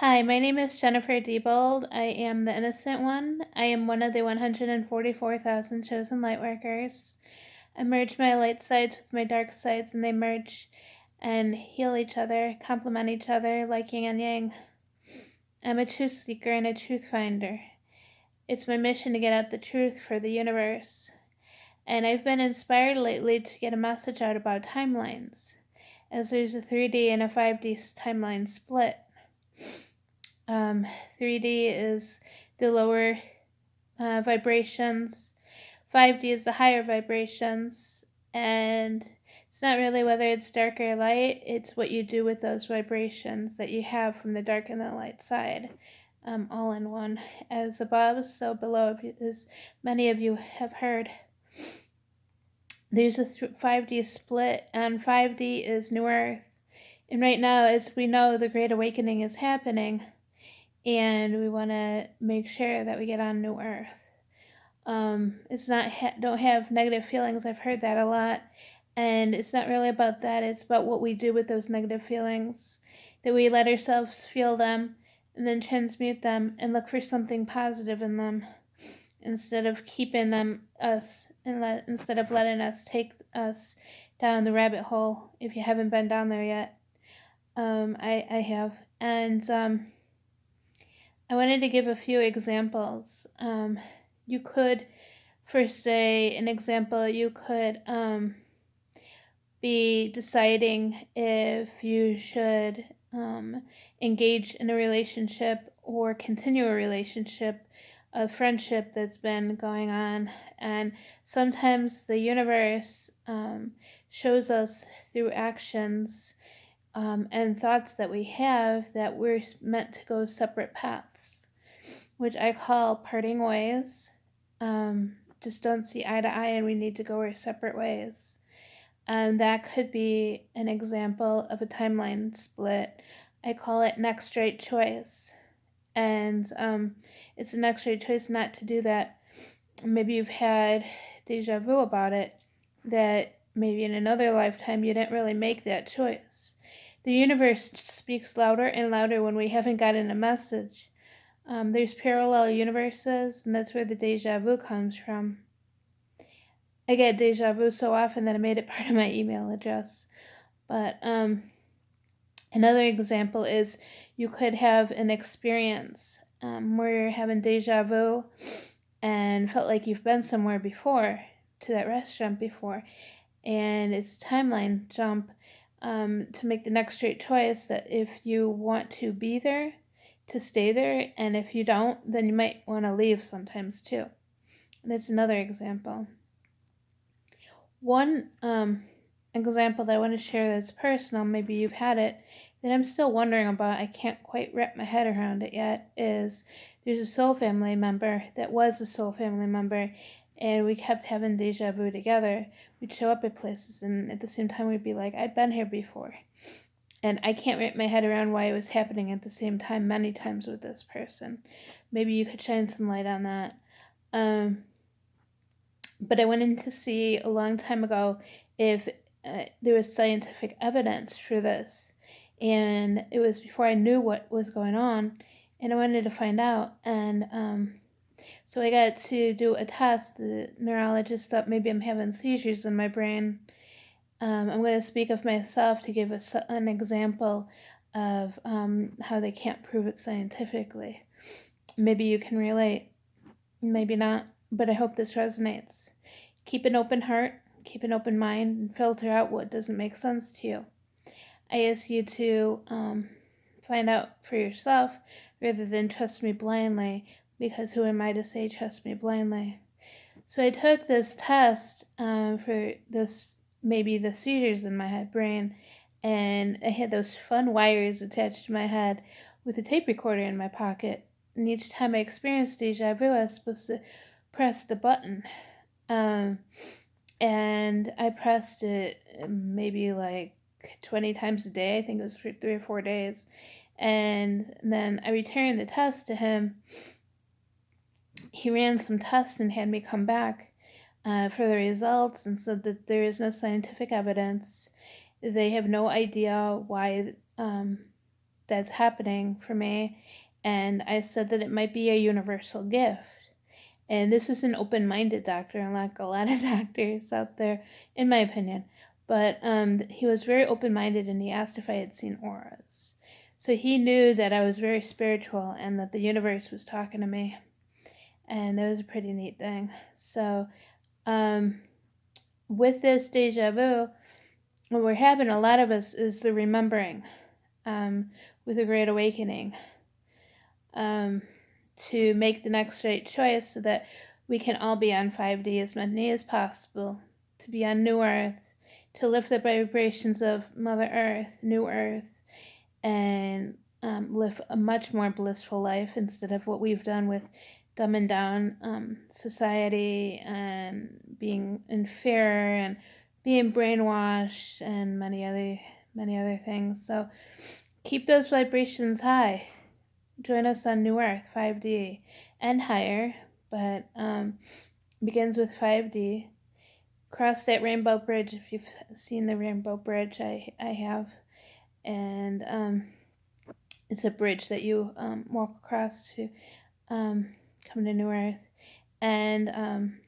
Hi, my name is Jennifer Diebold. I am the innocent one. I am one of the 144,000 chosen lightworkers. I merge my light sides with my dark sides, and they merge and heal each other, complement each other like yin and yang. I'm a truth seeker and a truth finder. It's my mission to get out the truth for the universe. And I've been inspired lately to get a message out about timelines, as there's a 3D and a 5D timeline split. 3D is the lower vibrations, 5D is the higher vibrations, and it's not really whether it's dark or light, it's what you do with those vibrations that you have from the dark and the light side, all in one. As above, so below, as many of you have heard. There's a 5D split, and 5D is New Earth. And right now, as we know, the Great Awakening is happening, and we want to make sure that we get on New Earth. It's not don't have negative feelings. I've heard that a lot, and it's not really about that. It's about what we do with those negative feelings, that we let ourselves feel them, and then transmute them and look for something positive in them, instead of keeping them us, and instead of letting us take us down the rabbit hole. If you haven't been down there yet, I have, and I wanted to give a few examples. You could, for say, an example, you could be deciding if you should engage in a relationship or continue a relationship, a friendship that's been going on. And sometimes the universe shows us through actions and thoughts that we have that we're meant to go separate paths, which I call parting ways. Just don't see eye to eye and we need to go our separate ways. And that could be an example of a timeline split. I call it next right choice. And it's a next right choice not to do that. Maybe you've had deja vu about it, that maybe in another lifetime you didn't really make that choice. The universe speaks louder and louder when we haven't gotten a message. There's parallel universes, and that's where the deja vu comes from. I get deja vu so often that I made it part of my email address. But another example is you could have an experience where you're having deja vu and felt like you've been somewhere before, to that restaurant before, and it's a timeline jump to make the next straight choice, that if you want to be there, to stay there, and if you don't, then you might want to leave sometimes too. And that's another example. One example that I want to share that's personal, maybe you've had it, that I'm still wondering about, I can't quite wrap my head around it yet, is there's a soul family member that was a soul family member, and we kept having deja vu together. We'd show up at places, and at the same time we'd be like, I've been here before. And I can't wrap my head around why it was happening at the same time many times with this person. Maybe you could shine some light on that. But I went in to see a long time ago if there was scientific evidence for this. And it was before I knew what was going on, and I wanted to find out. And so I got to do a test. The neurologist thought maybe I'm having seizures in my brain. I'm going to speak of myself to give an example of how they can't prove it scientifically. Maybe you can relate, maybe not, but I hope this resonates. Keep an open heart, keep an open mind, and filter out what doesn't make sense to you. I ask you to find out for yourself rather than trust me blindly, because who am I to say trust me blindly? So I took this test for this, maybe the seizures in my brain, and I had those fun wires attached to my head with a tape recorder in my pocket. And each time I experienced deja vu, I was supposed to press the button. And I pressed it maybe like 20 times a day. I think it was for 3 or 4 days. And then I returned the test to him. He ran some tests and had me come back for the results, and said that there is no scientific evidence. They have no idea why that's happening for me, and I said that it might be a universal gift. And this is an open-minded doctor, unlike a lot of doctors out there, in my opinion. But he was very open-minded, and he asked if I had seen auras. So he knew that I was very spiritual and that the universe was talking to me. And that was a pretty neat thing. So with this deja vu, what we're having, a lot of us, is the remembering with a great awakening to make the next right choice so that we can all be on 5D as many as possible, to be on New Earth, to lift the vibrations of Mother Earth, New Earth, and live a much more blissful life instead of what we've done with dumbing down society and being in fear and being brainwashed and many other things. So keep those vibrations high. Join us on New Earth 5D and higher, but begins with 5D. Cross that rainbow bridge if you've seen the rainbow bridge. I have, and it's a bridge that you walk across to come to New Earth. And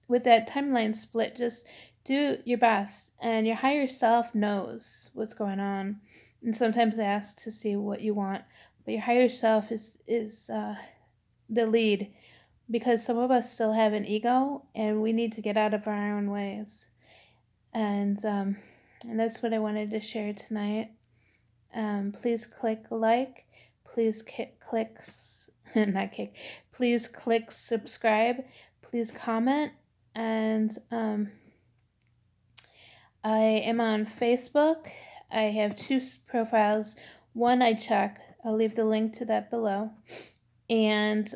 with that timeline split, just do your best, and your higher self knows what's going on. And sometimes I ask to see what you want, but your higher self is the lead, because some of us still have an ego, and we need to get out of our own ways. And that's what I wanted to share tonight. Please click like. Please click not kick. Please click subscribe. Please comment. And I am on Facebook. I have 2 profiles. One I check. I'll leave the link to that below. And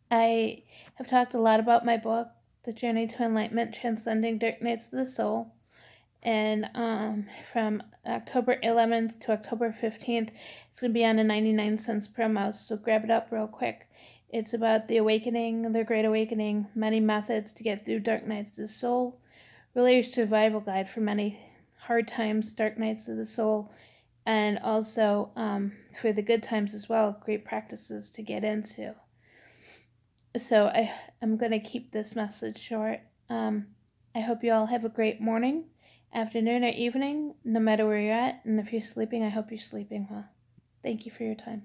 I have talked a lot about my book, The Journey to Enlightenment: Transcending Dark Nights of the Soul. And from October 11th to October 15th, it's going to be on a 99-cent promo, so grab it up real quick. It's about the awakening, the great awakening, many methods to get through dark nights of the soul, really a survival guide for many hard times, dark nights of the soul, and also for the good times as well, great practices to get into. So I'm going to keep this message short. I hope you all have a great morning, afternoon, or evening, no matter where you're at. And if you're sleeping, I hope you're sleeping well. Thank you for your time.